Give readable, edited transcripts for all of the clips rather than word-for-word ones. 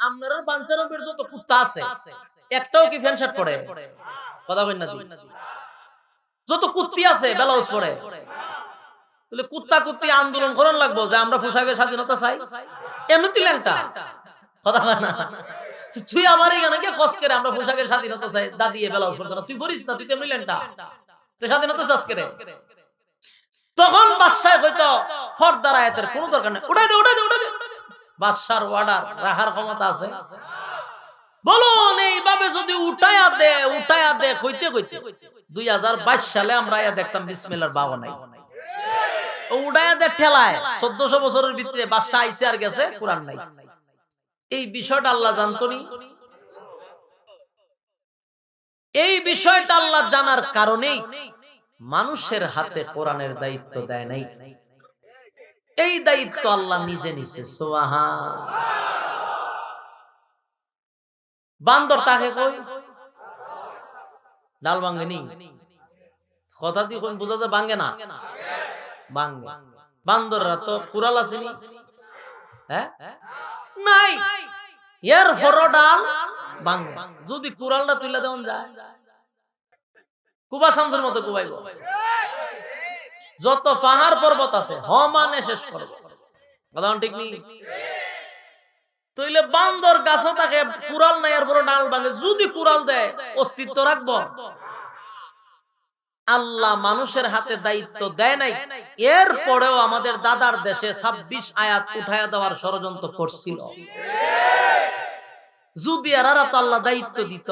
আপনার বাঞ্চারবের যত কুত্তা আছে একটাও কি ফ্যান শার্ট পরে? কথা কই না দি? যত কুত্তি আছে ব্লাউজ পরে। তাহলে কুত্তা কুত্তি আন্দোলন করার লাগবো যে আমরা পোশাকের স্বাধীনতা চাই। এমনি তুই ল্যাংটা। কথা কয় না। তুই আমার এখানে গিয়ে কস করে আমরা পোশাকের স্বাধীনতা চাই। দাদি ব্লাউজ পরছ না। তুই পরিস না, তুই এমনি ল্যাংটা। তুই স্বাধীনতা চাস করে। তখন বাদশাহ হয়তো ফর্দার আয়াতের কোনো দরকার নেই। উঠাই দে, উঠাই দে, উঠাই দে। বাদশার অর্ডার রাখার ক্ষমতা আছে। বলুন এইভাবে যদি উঠায়া দে কইতে কইতে 2022 সালে আমরা আয়া দেখতাম বিসমিল্লাহর বাবা নাই। উঠায়া দে ঠেলায় 1400 বছরের ভিতরে বাদশা আইছে আর গেছে, কুরআন নাই। এই বিষয়টা আল্লাহ জানতো নি। এই বিষয়টা আল্লাহ জানার কারণেই মানুষের হাতে কোরআনের দায়িত্ব দেয় নাই। এই দায়িত্ব আল্লাহ নিজে নিছে। সুবহান। বান্দর তাকে কই ডাল ভাঙ্গেনি। কথা দিয়ে কোন বোঝা যায় ভাঙ্গে না? ভাঙ্গে। বান্দররা তো কুড়াল আসেনি। হ্যাঁ নাই, এর ফরো ডাল ভাঙ্গে। যদি কুড়ালটা তুইলা দেওয়া যায় কুবা শামসুর মতো কুবাইব। যত পাহাড় পর্বত আছে হমানে শেষ করব। কথা ঠিক নেই? তইলে বান্দর গাছও থাকে কুড়াল নাই এর পরে ডাল ভাঙে। যদি কুড়াল দেয় অস্তিত্ব রাখবো? আল্লাহ মানুষের হাতে দায়িত্ব দেয় নাই, এর পরেও আমাদের দাদার দেশে 26 আয়াত উঠায়া দেওয়ার ষড়যন্ত্র করছিল। যদি এরারা তো আল্লাহ দায়িত্ব দিত,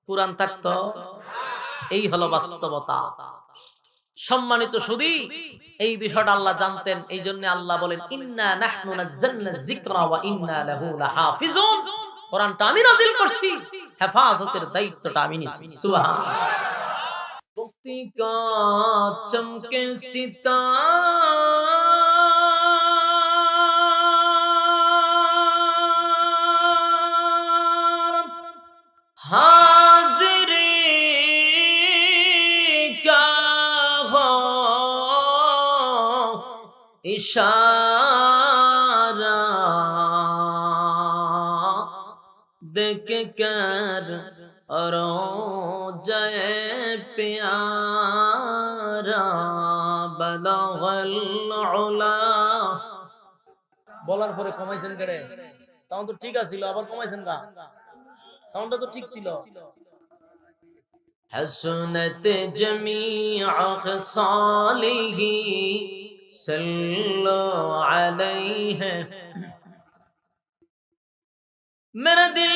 কুরআন থাকতো। এই হলো বাস্তবতা। সম্মানিত সুধী, এই বিষয়টা আল্লাহ জানতেন। এই জন্য আল্লাহ বলেন ইন্না নাহনু নাযালনা যিকরা ওয়া ইন্না লাহু লাহাফিজুন। কোরআনটা আমি নাযিল করছি, হেফাজতের দায়িত্বটা আমি নিছি। সুবহানাল্লাহ। मुक्ति का चमके सितारा हाज़िरी का हो इशारा देख कर रोज़े प्यारा बलगल उला। বলার পরে কমাইছেন কেন? সাউন্ড তো ঠিক আছিল, আবার কমাইছেন কা? সাউন্ডটা তো ঠিক ছিল। حسنت جميع خصاله صلوا عليه मेरा दिल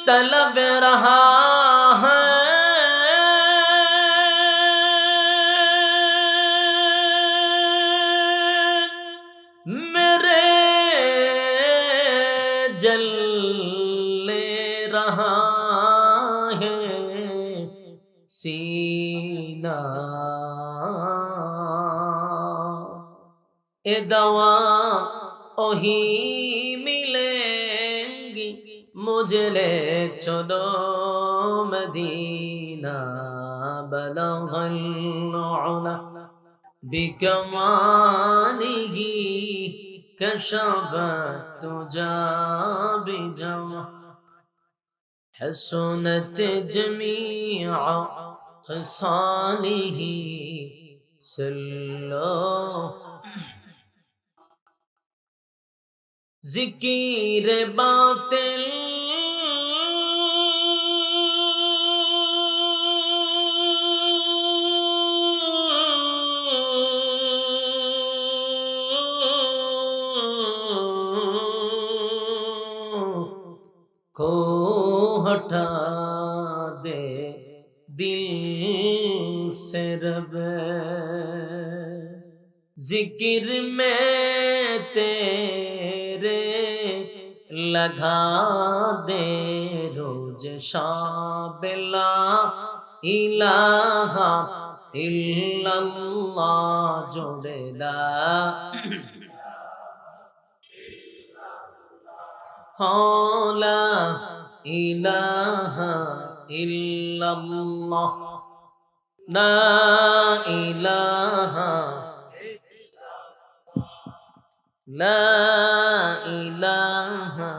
तलब रहा है मेरे जलने रहा है सीना ए दवा ओही मिलेंगी मुझे ले चलो मदीना बलगल उला बिकमानिही कशफत तुजा बिजमा हसनत जमीअ खसालिही सल्लो जिकिर बातिल को हटा दे दिल से रब जिक्र में तेरे लगा दे रोज शाबिला इलाहा इल्लल्लाह जोड़ेदा ला इलाहा इल्लल्लाह ला इलाहा ला इलाहा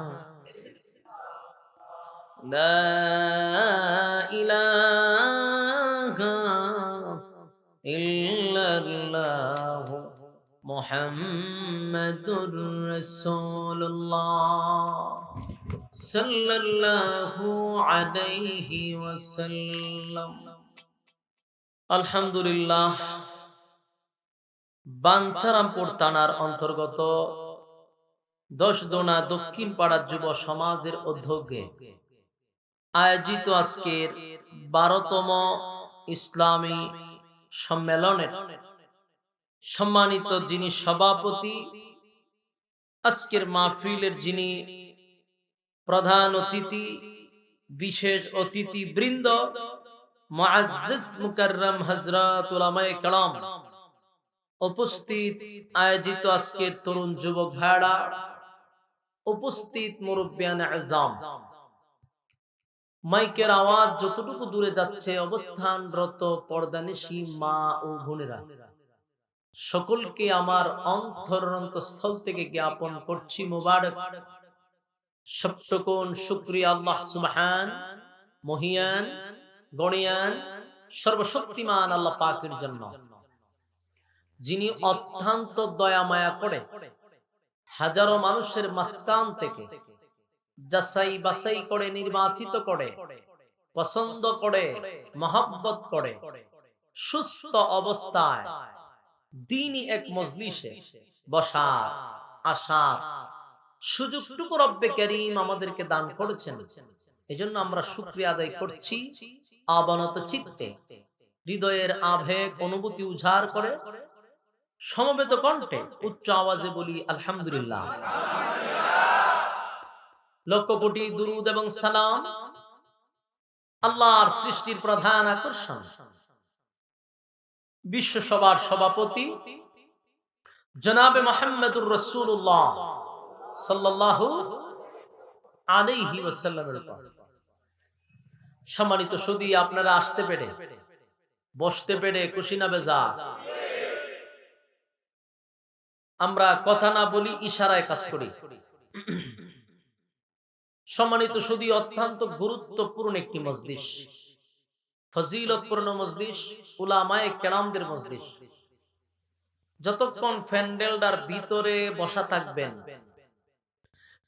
লা ইলাহা ইল্লাল্লাহ মুহাম্মাদুর রাসূলুল্লাহ সাল্লাল্লাহু আলাইহি ওয়াসাল্লাম। আলহামদুলিল্লাহ, বাঞ্ছারামপুর থানার অন্তর্গত 10 দোনা দক্ষিণ পাড়া যুব সমাজের উদ্যোগে আয়োজিত আজকের 12তম ইসলামী সম্মেলনের সম্মানিত যিনি সভাপতি, আজকের মাহফিলের যিনি প্রধান অতিথি, বিশেষ অতিথি বৃন্দ, মুআজ্জিজ মুকাররম হযরত উলামায়ে কেরাম, উপস্থিত আয়োজিত আজকের তরুণ যুবক ভাইরা, উপস্থিত মুরব্বিয়ানে আযম, মাইকের আওয়াজ যতটুকু দূরে যাচ্ছে অবস্থানরত পর্দানিশী মা ও বোনেরা, সকলকে আমার অন্তরস্থল থেকে জ্ঞাপন করছি মুবারক। সপ্তকোণ শুকরিয়া আল্লাহ সুবহান, মহিয়ান, গণিয়ান, সর্বশক্তিমান আল্লাহ পাকের জন্য, যিনি অত্যন্ত দয়া মায়া করে হাজারো মানুষের মাঝখান থেকে যাচাই বাছাই করে, নির্বাচিত করে, পছন্দ করে, মহব্বত করে, সুস্থ অবস্থায় দ্বীনি এক মজলিসে বসার আসার সুযোগটুকু রব্বে কারীম আমাদেরকে দান করেছেন। এজন্য আমরা শুকরিয়া আদায় করছি অবনত চিত্তে, হৃদয়ের আবেগ অনুভূতি উজাড় করে সমবেত কণ্ঠে উচ্চ আওয়াজে বলি আলহামদুলিল্লাহ। লক্ষ কোটি দুরূদ এবং সালাম আল্লাহর সৃষ্টির প্রধান আকর্ষণ, বিশ্ব সভার সভাপতি জনাবে মুহাম্মদুর রাসূলুল্লাহ সাল্লাল্লাহু আলাইহি ওয়াসাল্লামের উপর। সম্মানিত সুধী, আপনারা আসতে পেরে, বসতে পেরে খুশি না বেজার? আমরা কথা না বলি, ইশারায় কাজ করি। সম্মানিত সুধী, অত্যন্ত গুরুত্বপূর্ণ একটি মজলিস, ফজিলতপূর্ণ মজলিস, উলামায়ে কেরামদের মজলিস। যতক্ষণ প্যান্ডেলটার ভিতরে বসা থাকবেন,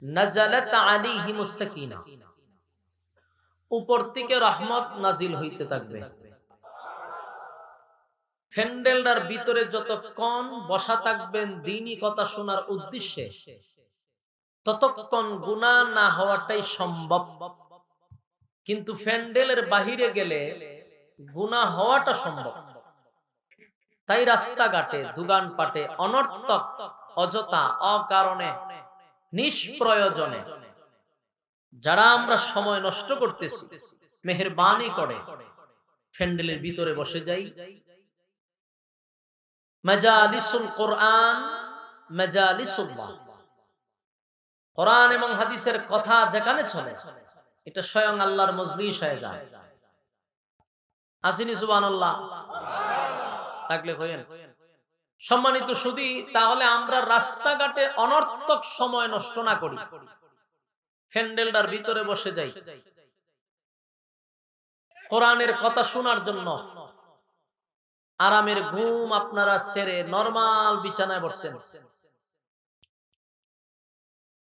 নাযালাত আলাইহিমুস সাকিনা, উপর থেকে রহমত নাজিল হইতে থাকবে। প্যান্ডেলটার ভিতরে যতক্ষণ বসা থাকবেন দ্বীনি কথা শোনার উদ্দেশ্যে, ততক্ষণ গুনাহ না হওয়াটাই সম্ভব। কিন্তু প্যান্ডেলের বাহিরে গেলে গুনাহ হওয়াটা সম্ভব। তাই রাস্তাঘাটে, দোকানপাটে অনর্থক, অযথা, অকারণে, নিষ্প্রয়োজনে যারা আমরা সময় নষ্ট করতেছি, মেহেরবানি করে প্যান্ডেলের ভিতরে বসে যাই। মাজালিসুল কোরআন, মাজালিসুল্লাহ, কোরআন এবং হাদিসের কথা যেখানে চলে, এটা স্বয়ং আল্লাহর মজলিস হয়ে যায়। আসিনি সুবহানাল্লাহ? থাকলে কইেন। সম্মানিত সুধী, তাহলে আমরা রাস্তাঘাটে অনর্থক সময় নষ্ট না করি, প্যান্ডেলটার ভিতরে বসে যাই কোরআনের কথা শোনার জন্য। আরামের ঘুম আপনারা ছেড়ে নরমাল বিছানায় বসছেন,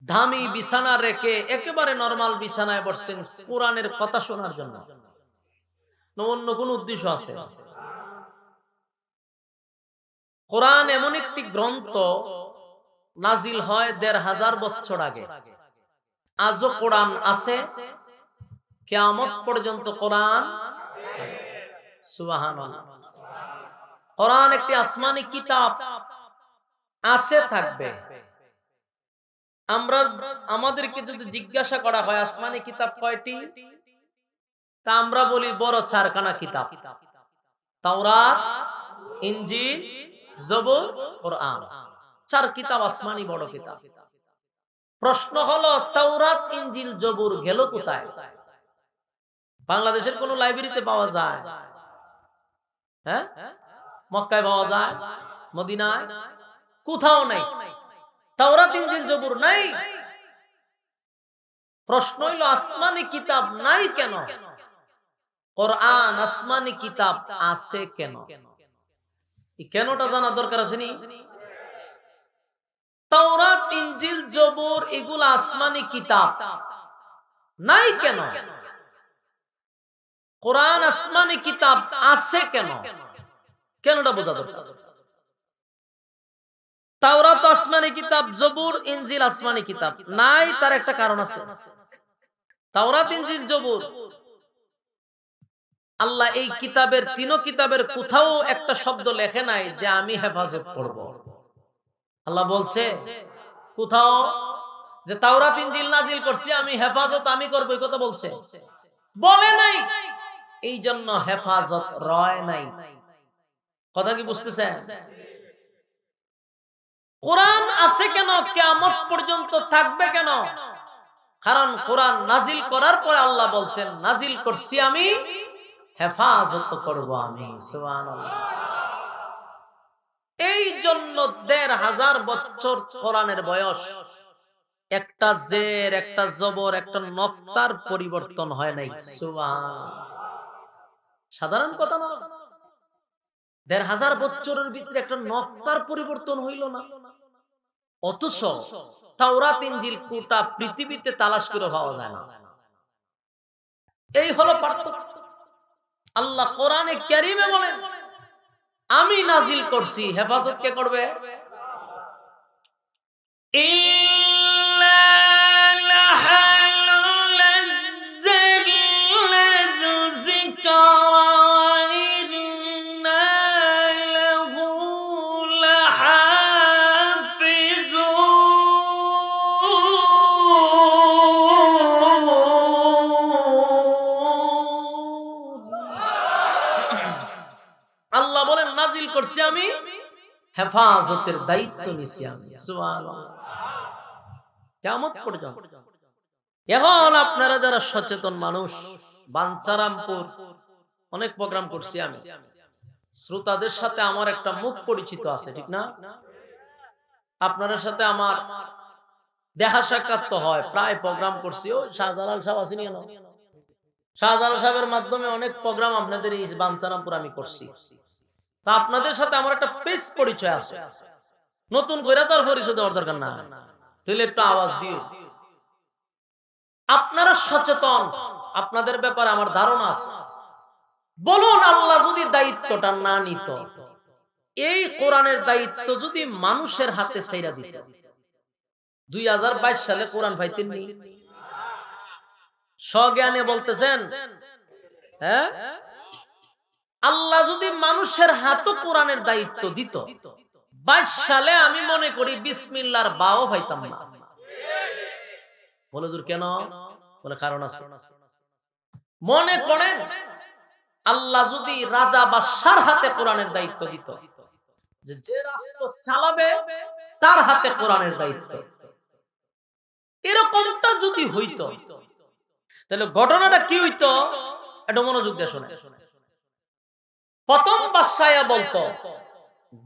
দামি বিছানা রেখে একেবারে নরমাল বিছানায় বসছেন কোরআনের কথা শোনার জন্য, অন্য কোন উদ্দেশ্য আছে? কোরআন এমন একটি গ্রন্থ, নাজিল হয় ১৫০০ বছর আগে, আজও কোরআন আছে, কিয়ামত পর্যন্ত কোরআন। সুবহানাল্লাহ। কোরআন একটি আসমানি কিতাব, আছে, থাকবে। আমাদেরকে যদি জিজ্ঞাসা করা হয় আসমানি কিতাব কয়টি, তা আমরা বলি বড় 4খানা কিতাব, তাওরাত, ইনজিল, জবুর, কোরআন। 4 কিতাব আসমানি বড় কিতাব। প্রশ্ন হলো, তাওরাত, ইনজিল, জবুর গেল কোথায়? বাংলাদেশের কোন লাইব্রেরিতে পাওয়া যায়? হ্যাঁ, মক্কায় পাওয়া যায়, মদিনায় কোথাও নাই। তাওরাত, ইনজিল, জবুর নাই। প্রশ্ন হইল আসমানি কিতাব নাই কেন, কোরআন আসমানি কিতাব আছে কেন? এই কেনটা জানা দরকার আছে নি? তাওরাত ইনজিল জবুর এগুলা আসমানি কিতাব নাই কেন, কোরআন আসমানি কিতাব আছে কেন? কেনটা বোঝা দরকার। তাওরাত আসমানি কিতাব, জবুর ইনজিল আসমানি কিতাব নাই, তার একটা কারণ আছে। তাওরাত ইনজিল জবুর আল্লাহ এই কিতাবের, তিনো কিতাবের কোথাও একটা শব্দ লেখে নাই যে আমি হেফাজত করব। আল্লাহ বলছে কোথাও যে তাওরাত ইনজিল নাজিল করছি আমি হেফাজত আমি করব, এই কথা বলছে? বলে নাই। এই জন্য হেফাজত রয় নাই। কথা কি বুঝতেছেন? কোরআন আছে কেন, কিয়ামত পর্যন্ত থাকবে কেন? কারণ কোরআন নাজিল করার পরে আল্লাহ বলছেন নাজিল করছি আমি, হেফাজত করব আমি। সুবহানাল্লাহ। এই জন্য ১৫০০ বছর কোরআনের বয়স, একটা জের, একটা জবর, একটা নক্তার পরিবর্তন হয় নাই। সুবহানাল্লাহ। সাধারণ কথা না। ১৫০০ বছরের ভিতরে একটা নক্তার পরিবর্তন হইল না। অথচ তাওরাত ইনজিল কোটা পৃথিবীতে তালাশ করে পাওয়া যায় না। এই হলো পার্থক্য। আল্লাহ কোরআনে কারীমে বলেন আমি নাজিল করছি, হেফাজত কে করবে? আল্লাহ বলেন নাজিল করছি আমি, হেফাজতের দায়িত্ব নিছি আমি। সুবহানাল্লাহ। কিয়ামত পর্যন্ত। এখন আপনারা যারা সচেতন মানুষ, বাঞ্ছারামপুর অনেক প্রোগ্রাম করছি আমি, শ্রোতাদের সাথে আমার একটা মুখ পরিচিত আছে, ঠিক না? আপনাদের সাথে আমার দেখা সাক্ষাৎ তো হয়, প্রায় প্রোগ্রাম করছি। ও শাহজালাল সাহেব আসেনি কেন? শাহজালাল সাহেবের মাধ্যমে অনেক প্রোগ্রাম আপনাদের এই বাঞ্ছারামপুর আমি করছি। তা আপনাদের সাথে আমার একটা পেশ পরিচয় আছে, নতুন করে তো আর পরিচয় দেওয়ার দরকার না, তাহলে একটু আওয়াজ দিয়ে। আপনারা সচেতন, আপনাদের ব্যাপারে আমার ধারণা আছে। বলুন আল্লাহ যদি দায়িত্বটা না নিত, এই কোরআনের দায়িত্ব যদি মানুষের হাতে ছেড়ে দিত, ২০২২ সালে কোরআন পাইতেননি? স্বজ্ঞানে বলতেছেন, হ্যাঁ, আল্লাহ যদি মানুষের হাতে কোরআনের দায়িত্ব দিত, ২২ সালে আমি মনে করি বিসমিল্লাহর বাও পাইতাম না। বলে হুজুর কেন? বলে কারণ আছে। মনে করেন আল্লাহ যদি রাজা বাদশার হাতে কোরআনের দায়িত্ব দিত, যে রাষ্ট্র চালাবে তার হাতে কোরআনের দায়িত্ব, এরকমটা যদি হইতো, তাহলে ঘটনাটা কি হইতো? এটা মনোযোগ দিয়ে শুনে। প্রথম বাদশাহ বলতো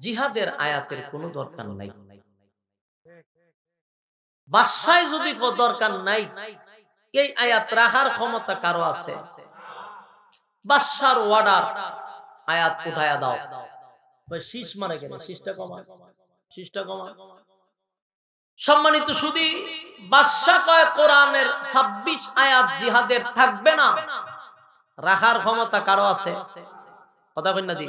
জিহাদের আয়াতের কোনো দরকার নাই। বাদশাহ যদি দরকার নাই, এই আয়াত রাখার ক্ষমতা কারো আছে? বাদশার ওয়ার্ডার, আয়াত উঠায়া দাও। শীষ মারে কেন? শীষটা কমা, শীষটা কমা। সম্মানিত সুধী, বাদশা কয় কোরআনের ২৬ আয়াত জিহাদের থাকবে না, রাখার ক্ষমতা কারো আছে? কথা বলেন না দি,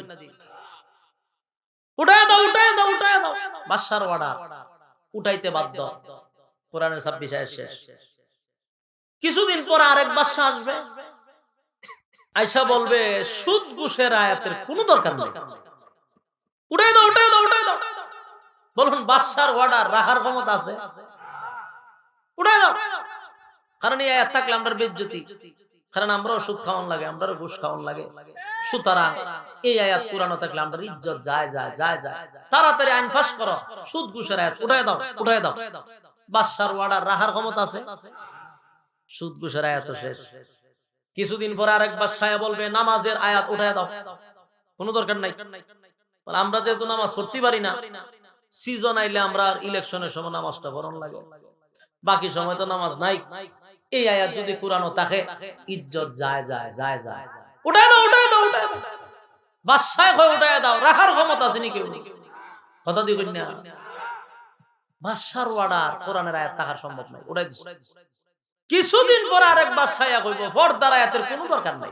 উঠায় দাও, উঠায় দাও, উঠায় দাও। বাদশার অর্ডার, উঠাইতে বাধ্য। কোরআনের ২৬ আয়াত শেষ। কিছুদিন পর আরেক বাদশা আসবে, আয়েশা বলবে সুদ ঘুষের আয়াতের কোনো দরকার নেই, উঠায় দাও, উঠায় দাও, উঠায় দাও। বলুন বাদশার অর্ডার, রাখার ক্ষমতা আছে? উঠায় দাও। কারণ এই আয়াত থাকলে আমরা বেজ্জতি, কারণ আমরাও সুদ খাওয়ান লাগে, আমরাও ঘুষ খাওয়ান লাগে। সুতরাং এই আয়াত কোরআনে থাকলে আমাদের ইজ্জত যায় যায় যায় যায়। তাড়াতাড়ি আইন ফাঁস করো, সুদ ঘুষের আয়াত উঠায় দাও, উঠায় দাও। বাদশার অর্ডার, রাখার ক্ষমতা আছে? সুদ ঘুষের আয়াত শেষ। কিছুদিন পরে আরেক বাদশা বলবে নামাজের আয়াত উঠায় দাও, কোনো দরকার নাই। আমরা যেহেতু নামাজ পড়তে পারি না, সিজন আইলে আমরা ইলেকশনের সময় নামাজটা পড়ন লাগে, বাকি সময় তো নামাজ নাই। এই আয়াত যদি কোরআনও থাকে ইজ্জত যায় যায় যায় যায়, উঠায় দাও উঠায় দাও উঠায় দাও, বাদশাহ হয় উঠায় দাও, রাখার ক্ষমতা আছে নি কেউ? কথা দিয়ে কই না, বাদশার অর্ডার কোরআনের আয়াত থাকার সম্ভব নাই, উঠাই দিছে। কিছুদিন পর আরেক বাদশাহ কইব পর্দার আয়াতের কোনো দরকার নাই,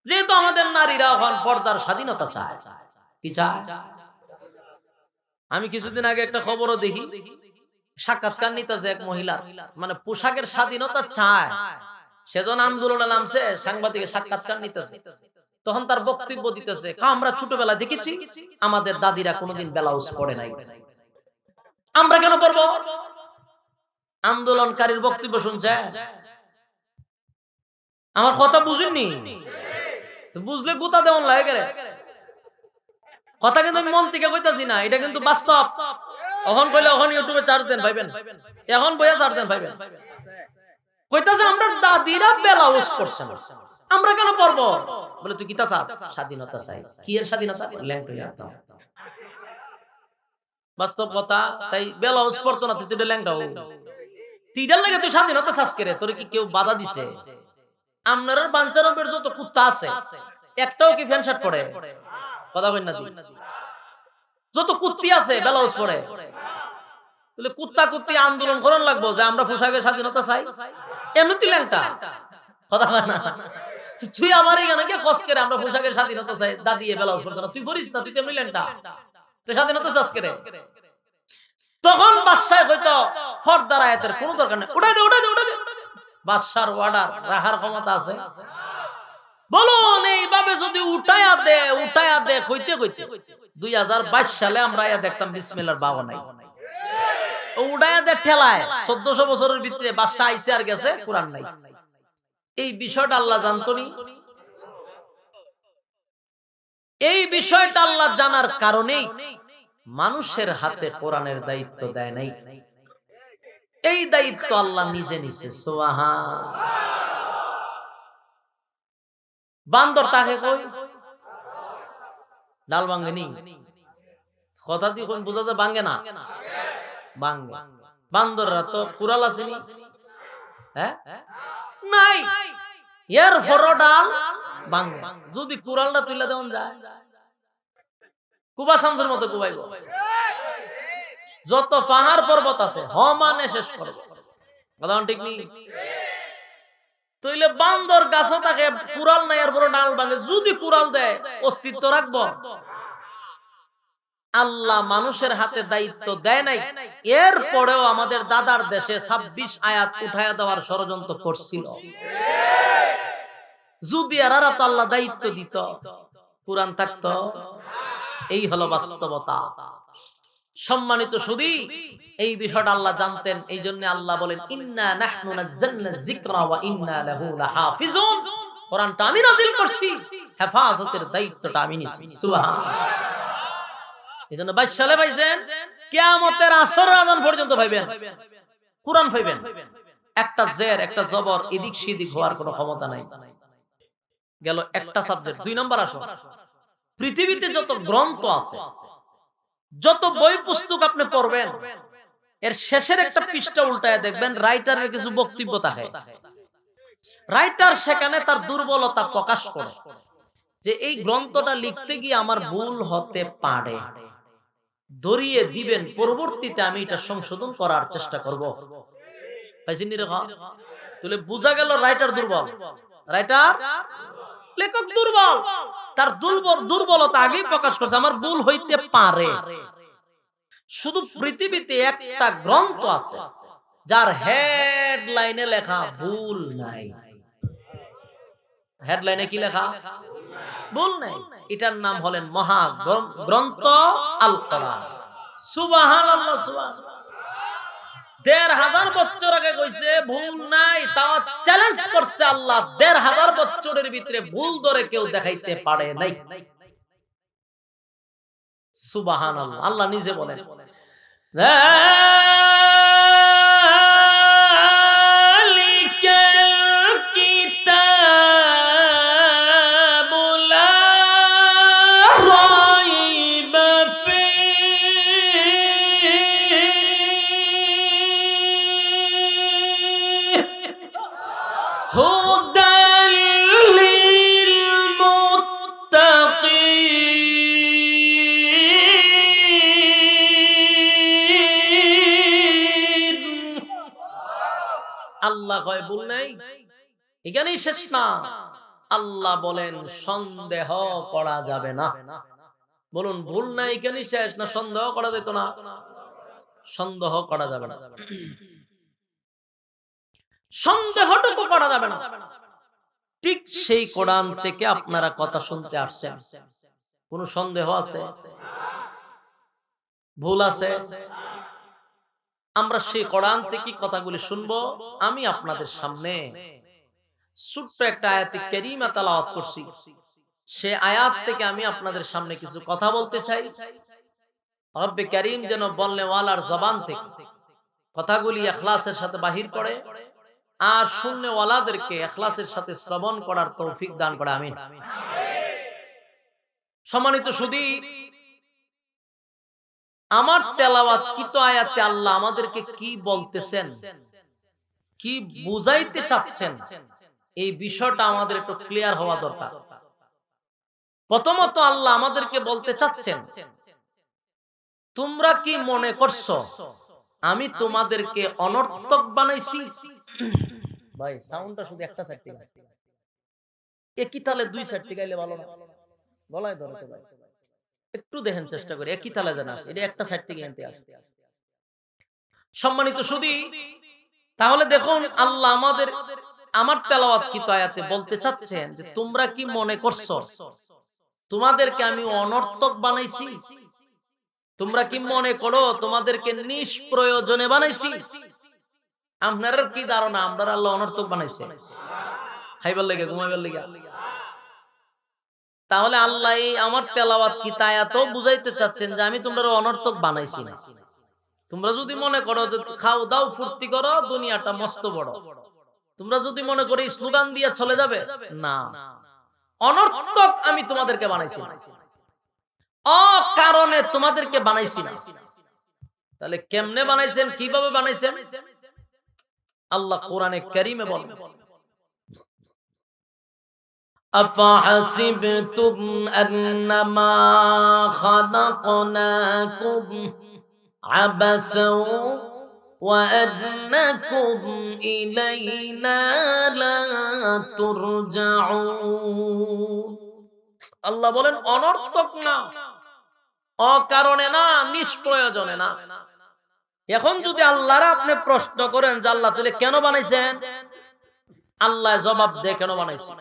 যেহেতু আমাদের নারীরা এখন পর্দার স্বাধীনতা চায়। কি চায়? আমি কিছুদিন আগে একটা খবরও দেখি, সাক্ষাৎকার নিতেছে এক মহিলার, মানে পোশাকের স্বাধীনতা চায়, সেজন্য আন্দোলনে নামছে, সাংবাদিকের সাক্ষাৎকার নিতেছে। তখন তার বক্তব্য দিতেছে, আমরা ছোটবেলা দেখেছি আমাদের দাদিরা কোনোদিন ব্লাউজ পরে নাই, আমরা কেন পরবো? আন্দোলনকারীর বক্তব্য শুনছে, আমার কথা বুঝেননি? বুঝলে গোতা দেওয়ান লাগে গেলে কথা, কিন্তু আমি মন থেকে কইতাছি না, এটা কিন্তু বাস্তব। এখন কইলে এখন ইউটিউবে চার্জ দেন ভাইবেন, এখন বইয়া চার্জ দেন ভাইবেন। কইতাছে আমরা দাদিরা ব্লাউজ পরছে না, আমরা কেন পরবো? বলে তুই কিতা চাস? স্বাধীনতা চাই। কি এর স্বাধীনতা? ল্যাংটা। বাস্তব কথা, তাই ব্লাউজ পরতো না, তুই ল্যাংটা তিডার লাগে তুই স্বাধীনতা চাস করে? তোরে কি কেউ বাধা দিছে? আপনার বাঞ্চারবের যত কুত্তা আছে একটাও কি প্যান্ট শার্ট পরে? কথা কই না, যত কুত্তি আছে ব্লাউজ পরে। তাহলে কুত্তা কুত্তি আন্দোলন করার লাগবো যে আমরা পোশাকের স্বাধীনতা চাই? এমনি তুই ল্যাংটা, কথা কয় না। তুই আমার এখানে গিয়ে কস করে আমরা পোশাকের স্বাধীনতা চাই, দাদি ব্লাউজ পরছ না, তুই পরিস না, তুই এমনি ল্যাংটা, তুই স্বাধীনতা চাস করে? তখন বাদশাহ হয়তো পর্দার আয়াতের কোনো দরকার নেই, উঠাই দে উঠাই দে উঠাই দে, বাদশার অর্ডার রাখার ক্ষমতা আছে? বলুন এইভাবে যদি উঠায়া দে কইতে কইতে 2022 সালে আমরা আয়া দেখতাম বিসমিল্লাহর বাবা নাই, উঠায়া দে ঠেলায় 1400 বছরের ভিতরে বাদশা আইছে আর গেছে, কোরআন নাই। এই বিষয়টা আল্লাহ জানতনি, এই বিষয়টা আল্লাহ জানার কারণেই মানুষের হাতে কোরআনের দায়িত্ব দেয় নাই, এই দায়িত্ব আল্লাহ নিজে নিছে। সুবহানাল্লাহ। বান্দর তাকে কই ডাল ভাঙ্গেনি, কথা দিয়ে কোন বুঝাতে ভাঙ্গে না, ভাঙ্গে। বান্দররা তো কুড়াল আসেনি, হ্যাঁ নাই, এর ফর ডাল ভাঙ্গে। যদি কুড়ালটা তুলে দেওয়া যায়, কুবা শামসের মতো কুবাইব। যত পাহাড় পর্বত আছে হমানে শেষ করব, কথা ঠিক নেই? তইলে বান্দর গাছও থাকে, কুড়াল নাই আর বড় ডাল ভাঙে, যদি কুড়াল দেয় অস্তিত্ব রাখবো? আল্লাহ মানুষের হাতে দায়িত্ব দেয় নাই, এর পরেও আমাদের দাদার দেশে 26 আয়াত উঠায়া দেওয়ার ষড়যন্ত্র করছিল। যদি আর আল্লাহ দায়িত্ব দিত, কুরআন থাকতো? এই হলো বাস্তবতা। সম্মানিত সুধী, এই বিষয়টা আল্লাহ জানতেন, এই জন্য আল্লাহ বলেন ইন্না নাহনু নাযালনা যিকরা ওয়া ইন্না লাহু লাহাফিজুন। কোরআনটা আমি নাযিল করছি, হেফাজতের দায়িত্বটা আমি নিছি। সুবহানাল্লাহ। এজন্য 22 সালে পাইছেন, কিয়ামতের আসরের আযান পর্যন্ত পাইবেন কোরআন পাইবেন। একটা জের একটা জবর এদিক সেদিক হওয়ার কোনো ক্ষমতা নাই। গেল একটা সাবজেক্ট। 2 নাম্বার আসো, পৃথিবীতে যত গ্রন্থ আছে, যত বই পুস্তক আপনি পড়বেন, এর শেষের একটা পৃষ্ঠা উল্টায় দেখবেন রাইটারের কিছু বক্তব্য থাকে। রাইটার সেখানে তার দুর্বলতা প্রকাশ করে যে এই গ্রন্থটা লিখতে গিয়ে আমার ভুল হতে পারে, ধরিয়ে দিবেন, পরবর্তীতে আমি এটা সংশোধন করার চেষ্টা করব। তাহলে বোঝা গেল রাইটার দুর্বল, রাইটার লেখক দুর্বল, তার দুর্বলতা আগেই প্রকাশ করছে, আমার ভুল হইতে পারে। শুধু পৃথিবীতে একটা গ্রন্থ আছে যার হেডলাইনে লেখা ভুল নাই। হেডলাইনে কি লেখা? ভুল নাই। এটার নাম হলেন মহা গ্রন্থ আল কোরআন। সুবহানাল্লাহ, সুবহানাল্লাহ। ১৫০০ বছর আগে কইছে ভুল নাই, তাও চ্যালেঞ্জ করছে আল্লাহ। ১৫০০ বছরের ভিতরে ভুল ধরে কেউ দেখাইতে পারে নাই। সুবহানাল্লাহ। আল্লাহ নিজে বলেন هدى للمتقين আল্লাহ কয় ভুল নাই, এখানেই শেষ না। আল্লাহ বলেন সন্দেহ করা যাবে না। বলুন ভুল নাই এখানেই শেষ না, সন্দেহ করা যেত না? সন্দেহ করা যাবে না, সন্দেহটুকু করা যাবে না। ঠিক সেই কোরআন থেকে আপনারা কথা শুনতে আসছেন, কোন সন্দেহ আছে? ভুল আছে? আমরা সেই কোরআন থেকে কথাগুলি শুনবো। আমি আপনাদের সামনে ছোট্ট একটা আয়াতে কারিমা তেলাওয়াত করছি, সে আয়াত থেকে আমি আপনাদের সামনে কিছু কথা বলতে চাই। রব্বে কারীম যেন বলনে ওয়ালার জবান থেকে কথাগুলি ইখলাসের সাথে বাহির করে, আর শুননে ওয়ালাদেরকে ইখলাসের সাথে শ্রবণ করার তৌফিক দান করে। আমিন। সম্মানিত সুধী, আমার তেলাওয়াত কিত আয়াতে আল্লাহ আমাদেরকে কি বলতেছেন, কি বুঝাইতে চাচ্ছেন, এই বিষয়টা আমাদের একটু ক্লিয়ার হওয়া দরকার। প্রথমত আল্লাহ আমাদেরকে বলতে চাচ্ছেন, তোমরা কি মনে করছো আমি তোমাদেরকে অনর্থক বানাইছি? ভাই সাউন্ডটা শুধু একটা সাইড থেকে, একই তালে দুই সাইড থেকে গাইলে ভালো না? গলায় ধরে তো ভাই, একটু দেখেন চেষ্টা করে একই তালে যেন আসে, এটা একটা সাইড থেকে এনতে আসে। সম্মানিত সুধী, তাহলে দেখুন আল্লাহ আমার তেলাওয়াত কি আয়াতে বলতে চাচ্ছেন যে তোমরা কি মনে করছো তোমাদেরকে আমি অনর্থক বানাইছি? তোমরা কি মনে করো তোমাদেরকে নিষ্প্রয়োজনে বানাইছি? আপনার কি ধারণা আমরা আল্লাহ অনর্থক বানাইছে? খাইবার লেগে, ঘুমাইবার লেগে? তাহলে আল্লাহ আমার তেলাওয়াত কি আয়াত বুঝাইতে চাচ্ছেন যে আমি তোমরা অনর্থক বানাইছি না। তোমরা যদি মনে করো যে খাও দাও ফুর্তি করো, দুনিয়াটা মস্ত বড়, তোমরা যদি মনে করো স্লোগান দিয়ে চলে যাবে, না, অনর্থক আমি তোমাদেরকে বানাইছি না, অকারণে তোমাদেরকে বানাইছি না। তাহলে কেমনে বানাইছেন, কিভাবে বানাইছেন? আল্লাহ কোরআনে কারীমে বলেন, আফাহাসিবতুম আন্নামা খালাকনাকুম আবাসাও ওয়া আন্নাকুম ইলাইনা লা তুরজাউন। আল্লাহ বলেন অনর্থক না, অকারণে না, নিষ্প্রয়োজনে না। এখন যদি আল্লাহর আপনি প্রশ্ন করেন যে আল্লাহ তাহলে কেন বানাইছেন, আল্লাহ জবাব দেয় কেন বানাইছেন।